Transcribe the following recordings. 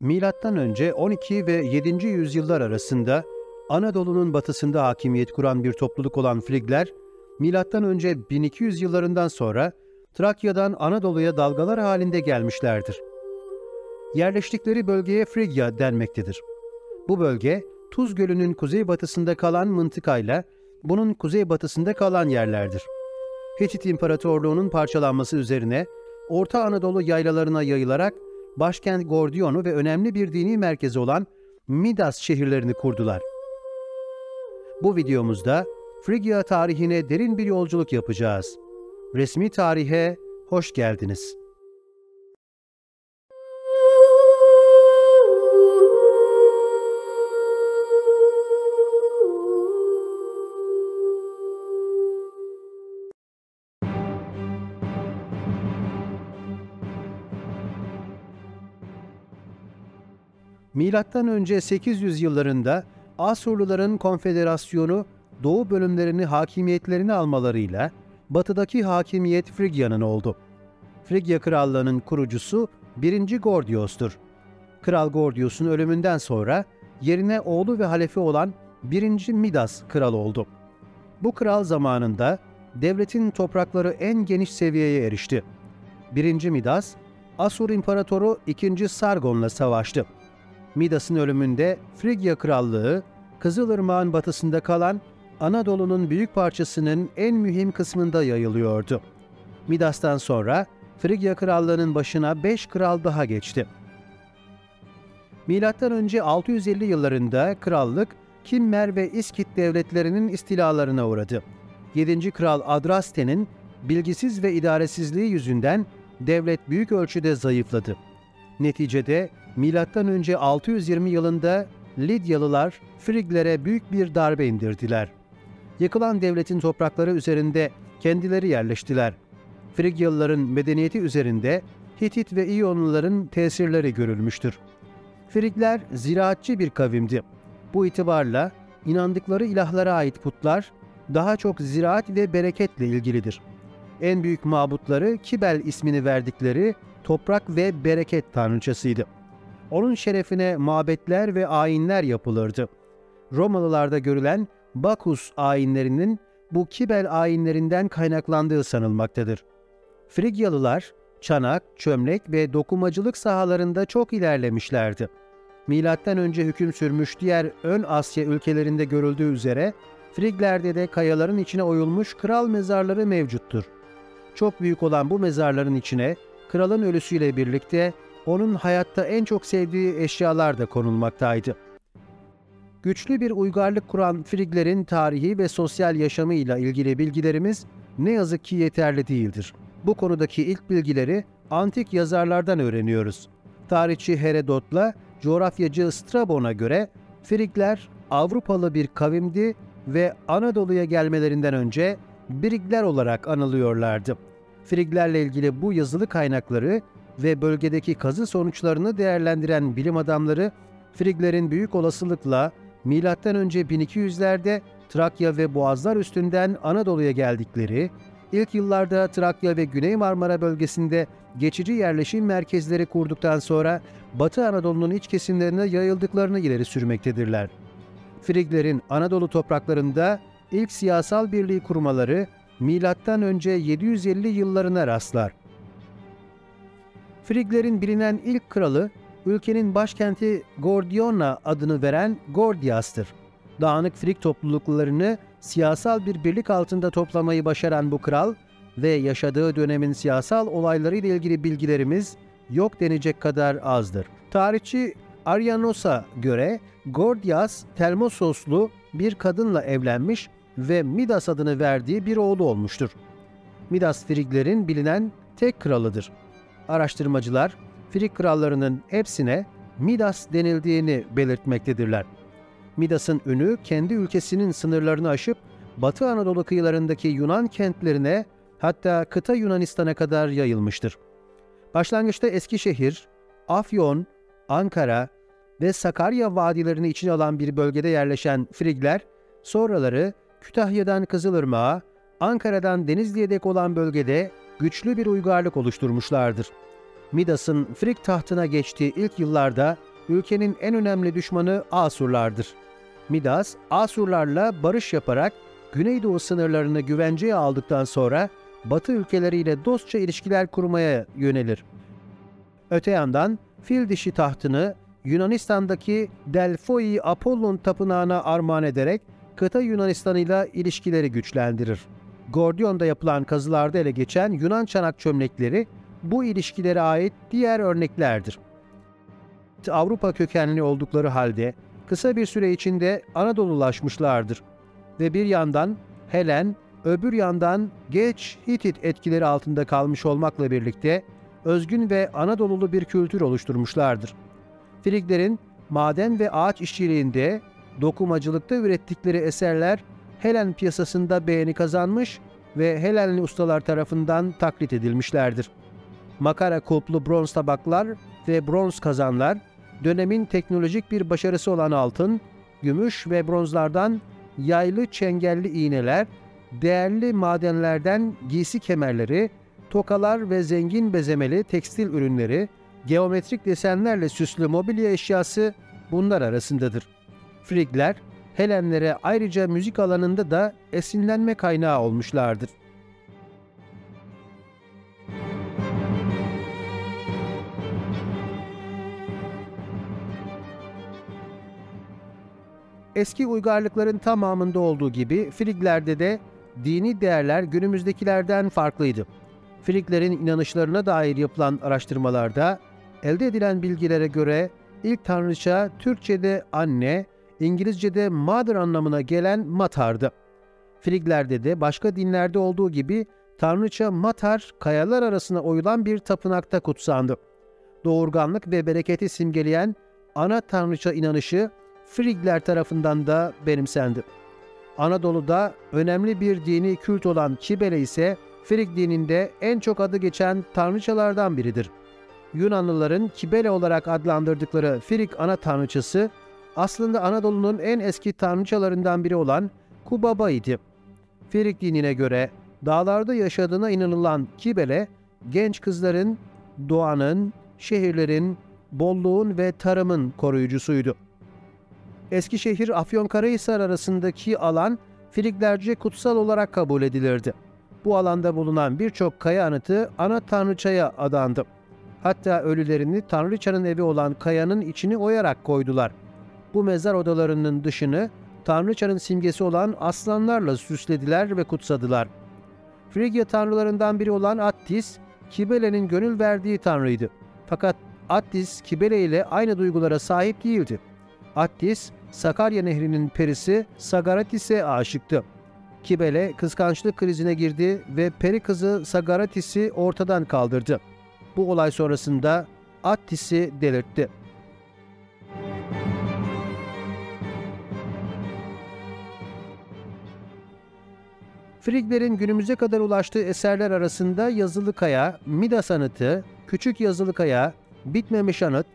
Milattan önce 12 ve 7. yüzyıllar arasında Anadolu'nun batısında hakimiyet kuran bir topluluk olan Frigler, milattan önce 1200 yıllarından sonra Trakya'dan Anadolu'ya dalgalar halinde gelmişlerdir. Yerleştikleri bölgeye Frigya denmektedir. Bu bölge, Tuz Gölü'nün kuzeybatısında kalan mıntıkayla bunun kuzeybatısında kalan yerlerdir. Hitit İmparatorluğu'nun parçalanması üzerine Orta Anadolu yaylalarına yayılarak başkent Gordion'u ve önemli bir dini merkezi olan Midas şehirlerini kurdular. Bu videomuzda Frigya tarihine derin bir yolculuk yapacağız. Resmi tarihe hoş geldiniz. Milattan önce 800 yıllarında Asurluların Konfederasyonu doğu bölümlerini hakimiyetlerini almalarıyla batıdaki hakimiyet Frigya'nın oldu. Frigya Krallığı'nın kurucusu 1. Gordios'tur. Kral Gordios'un ölümünden sonra yerine oğlu ve halefi olan 1. Midas kral oldu. Bu kral zamanında devletin toprakları en geniş seviyeye erişti. 1. Midas, Asur İmparatoru 2. Sargon'la savaştı. Midas'ın ölümünde Frigya Krallığı, Kızılırmak'ın batısında kalan Anadolu'nun büyük parçasının en mühim kısmında yayılıyordu. Midas'tan sonra Frigya Krallığı'nın başına 5 kral daha geçti. Milattan önce 650 yıllarında krallık Kimmer ve İskit devletlerinin istilalarına uğradı. 7. Kral Adraste'nin bilgisiz ve idaresizliği yüzünden devlet büyük ölçüde zayıfladı. Neticede milattan önce 620 yılında Lidyalılar Friglere büyük bir darbe indirdiler. Yıkılan devletin toprakları üzerinde kendileri yerleştiler. Frigyalıların medeniyeti üzerinde Hitit ve İyonluların tesirleri görülmüştür. Frigler ziraatçı bir kavimdi. Bu itibarla inandıkları ilahlara ait putlar daha çok ziraat ve bereketle ilgilidir. En büyük mabutları Kibel ismini verdikleri toprak ve bereket tanrıçasıydı. Onun şerefine mabetler ve ayinler yapılırdı. Romalılarda görülen Bakus ayinlerinin bu Kibel ayinlerinden kaynaklandığı sanılmaktadır. Frigyalılar, çanak, çömlek ve dokumacılık sahalarında çok ilerlemişlerdi. Milattan önce hüküm sürmüş diğer Ön Asya ülkelerinde görüldüğü üzere Friglerde de kayaların içine oyulmuş kral mezarları mevcuttur. Çok büyük olan bu mezarların içine kralın ölüsüyle birlikte onun hayatta en çok sevdiği eşyalar da konulmaktaydı. Güçlü bir uygarlık kuran Friglerin tarihi ve sosyal yaşamıyla ilgili bilgilerimiz ne yazık ki yeterli değildir. Bu konudaki ilk bilgileri antik yazarlardan öğreniyoruz. Tarihçi Herodot'la coğrafyacı Strabon'a göre Frigler Avrupalı bir kavimdi ve Anadolu'ya gelmelerinden önce Brigler olarak anılıyorlardı. Friglerle ilgili bu yazılı kaynakları ve bölgedeki kazı sonuçlarını değerlendiren bilim adamları, Friglerin büyük olasılıkla milattan önce 1200'lerde Trakya ve Boğazlar üstünden Anadolu'ya geldikleri, ilk yıllarda Trakya ve Güney Marmara bölgesinde geçici yerleşim merkezleri kurduktan sonra Batı Anadolu'nun iç kesimlerine yayıldıklarını ileri sürmektedirler. Friglerin Anadolu topraklarında ilk siyasal birliği kurmaları milattan önce 750 yıllarına rastlar. Friglerin bilinen ilk kralı, ülkenin başkenti Gordiona adını veren Gordias'tır. Dağınık Frig topluluklarını siyasal bir birlik altında toplamayı başaran bu kral ve yaşadığı dönemin siyasal olaylarıyla ilgili bilgilerimiz yok denecek kadar azdır. Tarihçi Aryanos'a göre Gordias, Telmososlu bir kadınla evlenmiş ve Midas adını verdiği bir oğlu olmuştur. Midas Friglerin bilinen tek kralıdır. Araştırmacılar, Frig krallarının hepsine Midas denildiğini belirtmektedirler. Midas'ın ünü kendi ülkesinin sınırlarını aşıp Batı Anadolu kıyılarındaki Yunan kentlerine, hatta kıta Yunanistan'a kadar yayılmıştır. Başlangıçta Eskişehir, Afyon, Ankara ve Sakarya vadilerini içine alan bir bölgede yerleşen Frigler, sonraları Kütahya'dan Kızılırmak'a, Ankara'dan Denizli'ye dek olan bölgede güçlü bir uygarlık oluşturmuşlardır. Midas'ın Frig tahtına geçtiği ilk yıllarda ülkenin en önemli düşmanı Asurlardır. Midas, Asurlarla barış yaparak Güneydoğu sınırlarını güvenceye aldıktan sonra Batı ülkeleriyle dostça ilişkiler kurmaya yönelir. Öte yandan fil dişi tahtını Yunanistan'daki Delphoi Apollon tapınağına armağan ederek kıta Yunanistan'ıyla ilişkileri güçlendirir. Gordion'da yapılan kazılarda ele geçen Yunan çanak çömlekleri bu ilişkilere ait diğer örneklerdir. Avrupa kökenli oldukları halde kısa bir süre içinde Anadolulaşmışlardır ve bir yandan Helen, öbür yandan geç Hitit etkileri altında kalmış olmakla birlikte özgün ve Anadolulu bir kültür oluşturmuşlardır. Friglerin maden ve ağaç işçiliğinde, dokumacılıkta ürettikleri eserler Helen piyasasında beğeni kazanmış ve Helenli ustalar tarafından taklit edilmişlerdir. Makara kulplu bronz tabaklar ve bronz kazanlar, dönemin teknolojik bir başarısı olan altın, gümüş ve bronzlardan yaylı çengelli iğneler, değerli madenlerden giysi kemerleri, tokalar ve zengin bezemeli tekstil ürünleri, geometrik desenlerle süslü mobilya eşyası bunlar arasındadır. Frigler, Helenlere ayrıca müzik alanında da esinlenme kaynağı olmuşlardır. Eski uygarlıkların tamamında olduğu gibi Friglerde de dini değerler günümüzdekilerden farklıydı. Friglerin inanışlarına dair yapılan araştırmalarda elde edilen bilgilere göre ilk tanrıça Türkçe'de anne, İngilizce'de mother anlamına gelen Matar'dı. Friglerde de başka dinlerde olduğu gibi tanrıça Matar kayalar arasına oyulan bir tapınakta kutsandı. Doğurganlık ve bereketi simgeleyen ana tanrıça inanışı Frigler tarafından da benimsendi. Anadolu'da önemli bir dini kült olan Kibele ise Frig dininde en çok adı geçen tanrıçalardan biridir. Yunanlıların Kibele olarak adlandırdıkları Frig ana tanrıçası aslında Anadolu'nun en eski tanrıçalarından biri olan Kubaba idi. Frig dinine göre dağlarda yaşadığına inanılan Kibele, genç kızların, doğanın, şehirlerin, bolluğun ve tarımın koruyucusuydu. Eskişehir-Afyonkarahisar arasındaki alan Friglerce kutsal olarak kabul edilirdi. Bu alanda bulunan birçok kaya anıtı ana tanrıçaya adandı. Hatta ölülerini tanrıçanın evi olan kayanın içini oyarak koydular. Bu mezar odalarının dışını tanrıçanın simgesi olan aslanlarla süslediler ve kutsadılar. Frigya tanrılarından biri olan Attis, Kibele'nin gönül verdiği tanrıydı. Fakat Attis, Kibele ile aynı duygulara sahip değildi. Attis, Sakarya Nehri'nin perisi Sagaratis'e aşıktı. Kibele kıskançlık krizine girdi ve peri kızı Sagaratis'i ortadan kaldırdı. Bu olay sonrasında Attis'i delirtti. Friglerin günümüze kadar ulaştığı eserler arasında Yazılı Kaya, Midas anıtı, Küçük Yazılı Kaya, Bitmemiş anıt,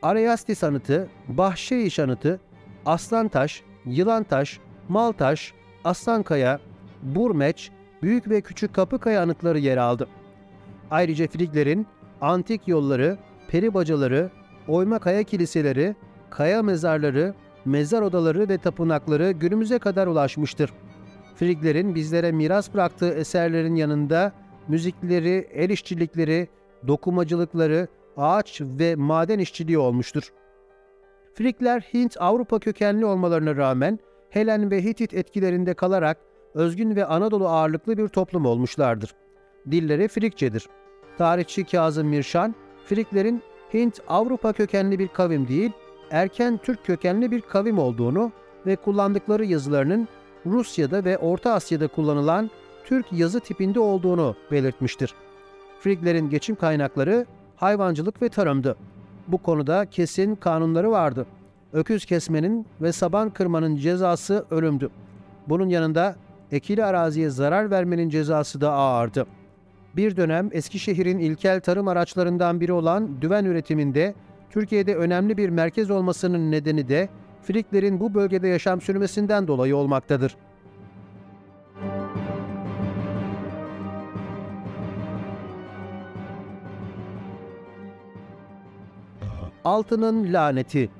Areyastis anıtı, Bahşeyiş anıtı, Aslantaş, Yılantaş, Maltaş, Aslankaya, Burmeç, Büyük ve Küçük Kapıkaya anıtları yer aldı. Ayrıca Friglerin antik yolları, peri bacaları, oyma kaya kiliseleri, kaya mezarları, mezar odaları ve tapınakları günümüze kadar ulaşmıştır. Friglerin bizlere miras bıraktığı eserlerin yanında müzikleri, el işçilikleri, dokumacılıkları, ağaç ve maden işçiliği olmuştur. Frigler Hint-Avrupa kökenli olmalarına rağmen Helen ve Hitit etkilerinde kalarak özgün ve Anadolu ağırlıklı bir toplum olmuşlardır. Dilleri Frigçedir. Tarihçi Kazım Mirşan, Friglerin Hint-Avrupa kökenli bir kavim değil, erken Türk kökenli bir kavim olduğunu ve kullandıkları yazılarının Rusya'da ve Orta Asya'da kullanılan Türk yazı tipinde olduğunu belirtmiştir. Friglerin geçim kaynakları hayvancılık ve tarımdı. Bu konuda kesin kanunları vardı. Öküz kesmenin ve saban kırmanın cezası ölümdü. Bunun yanında ekili araziye zarar vermenin cezası da ağırdı. Bir dönem Eskişehir'in ilkel tarım araçlarından biri olan düven üretiminde Türkiye'de önemli bir merkez olmasının nedeni de Friglerin bu bölgede yaşam sürmesinden dolayı olmaktadır. Altının laneti.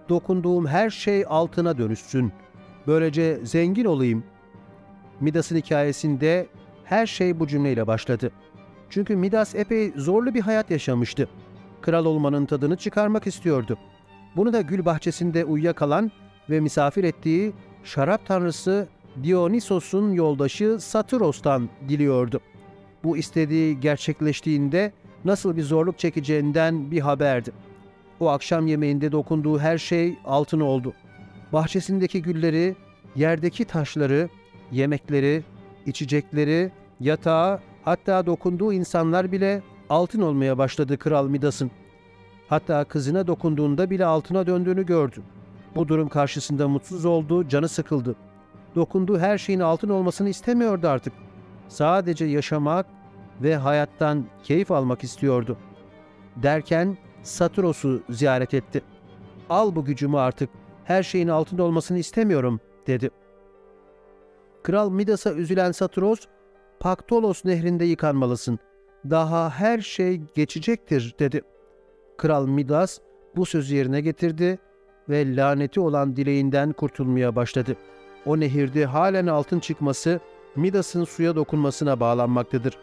Dokunduğum her şey altına dönüşsün. Böylece zengin olayım. Midas'ın hikayesinde her şey bu cümleyle başladı. Çünkü Midas epey zorlu bir hayat yaşamıştı. Kral olmanın tadını çıkarmak istiyordu. Bunu da gül bahçesinde uyuyakalan ve misafir ettiği şarap tanrısı Dionysos'un yoldaşı Satyros'tan diliyordu. Bu istediği gerçekleştiğinde nasıl bir zorluk çekeceğinden bir haberdi. O akşam yemeğinde dokunduğu her şey altın oldu. Bahçesindeki gülleri, yerdeki taşları, yemekleri, içecekleri, yatağı, hatta dokunduğu insanlar bile altın olmaya başladı Kral Midas'ın. Hatta kızına dokunduğunda bile altına döndüğünü gördü. Bu durum karşısında mutsuz oldu, canı sıkıldı. Dokunduğu her şeyin altın olmasını istemiyordu artık. Sadece yaşamak ve hayattan keyif almak istiyordu. Derken Satyros'u ziyaret etti. "Al bu gücümü artık, her şeyin altın olmasını istemiyorum," dedi. Kral Midas'a üzülen Satyros, "Paktolos nehrinde yıkanmalısın. Daha her şey geçecektir," dedi. Kral Midas bu sözü yerine getirdi ve laneti olan dileğinden kurtulmaya başladı. O nehirde halen altın çıkması Midas'ın suya dokunmasına bağlanmaktadır.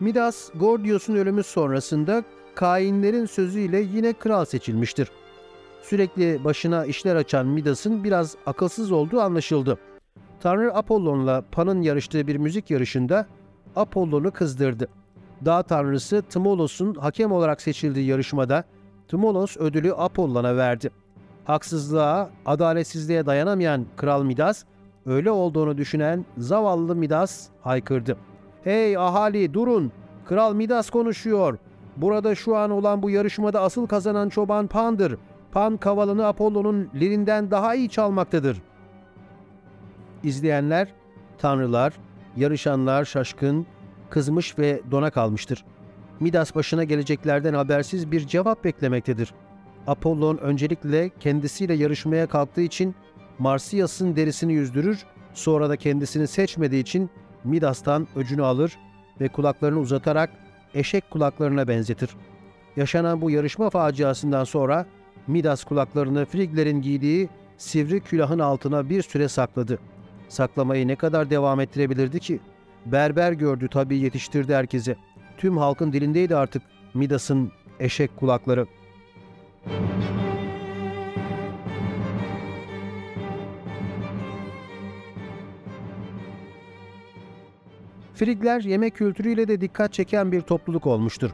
Midas, Gordios'un ölümü sonrasında kainlerin sözüyle yine kral seçilmiştir. Sürekli başına işler açan Midas'ın biraz akılsız olduğu anlaşıldı. Tanrı Apollon'la Pan'ın yarıştığı bir müzik yarışında Apollon'u kızdırdı. Dağ tanrısı Tmolos'un hakem olarak seçildiği yarışmada Tmolos ödülü Apollon'a verdi. Haksızlığa, adaletsizliğe dayanamayan Kral Midas, öyle olduğunu düşünen zavallı Midas haykırdı. "Hey ahali, durun! Kral Midas konuşuyor. Burada şu an olan bu yarışmada asıl kazanan çoban Pan'dır. Pan kavalını Apollon'un lirinden daha iyi çalmaktadır." İzleyenler, tanrılar, yarışanlar şaşkın, kızmış ve dona kalmıştır. Midas başına geleceklerden habersiz bir cevap beklemektedir. Apollon öncelikle kendisiyle yarışmaya kalktığı için Marsyas'ın derisini yüzdürür, sonra da kendisini seçmediği için Midas'tan öcünü alır ve kulaklarını uzatarak eşek kulaklarına benzetir. Yaşanan bu yarışma faciasından sonra Midas kulaklarını Friglerin giydiği sivri külahın altına bir süre sakladı. Saklamayı ne kadar devam ettirebilirdi ki? Berber gördü tabii, yetiştirdi herkese. Tüm halkın dilindeydi artık Midas'ın eşek kulakları. Frigler yemek kültürüyle de dikkat çeken bir topluluk olmuştur.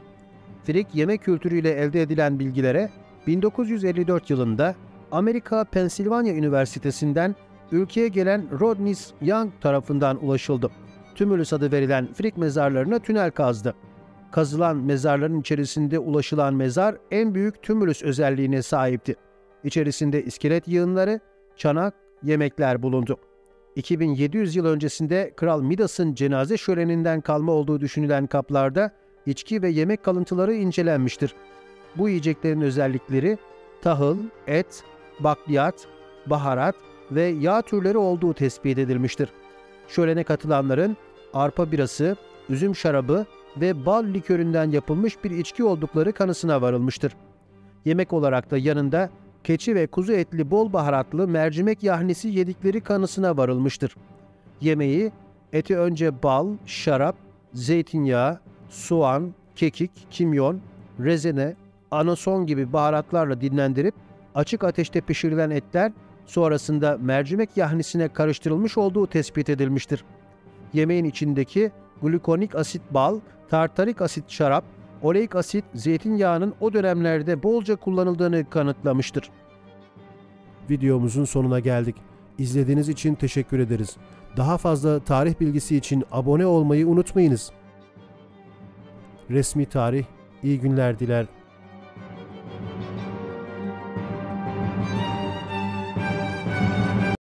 Frig yemek kültürüyle elde edilen bilgilere 1954 yılında Amerika Pensilvanya Üniversitesi'nden ülkeye gelen Rodney Young tarafından ulaşıldı. Tümülüs adı verilen Frig mezarlarına tünel kazdı. Kazılan mezarların içerisinde ulaşılan mezar en büyük tümülüs özelliğine sahipti. İçerisinde iskelet yığınları, çanak, yemekler bulundu. 2700 yıl öncesinde Kral Midas'ın cenaze şöleninden kalma olduğu düşünülen kaplarda içki ve yemek kalıntıları incelenmiştir. Bu yiyeceklerin özellikleri tahıl, et, bakliyat, baharat ve yağ türleri olduğu tespit edilmiştir. Şölene katılanların arpa birası, üzüm şarabı ve bal liköründen yapılmış bir içki oldukları kanısına varılmıştır. Yemek olarak da yanında keçi ve kuzu etli bol baharatlı mercimek yahnisi yedikleri kanısına varılmıştır. Yemeği, eti önce bal, şarap, zeytinyağı, soğan, kekik, kimyon, rezene, anason gibi baharatlarla dinlendirip açık ateşte pişirilen etler sonrasında mercimek yahnisine karıştırılmış olduğu tespit edilmiştir. Yemeğin içindeki glukonik asit bal, tartarik asit şarap, oleik asit zeytinyağının o dönemlerde bolca kullanıldığını kanıtlamıştır. Videomuzun sonuna geldik. İzlediğiniz için teşekkür ederiz. Daha fazla tarih bilgisi için abone olmayı unutmayınız. Resmi Tarih iyi günler diler.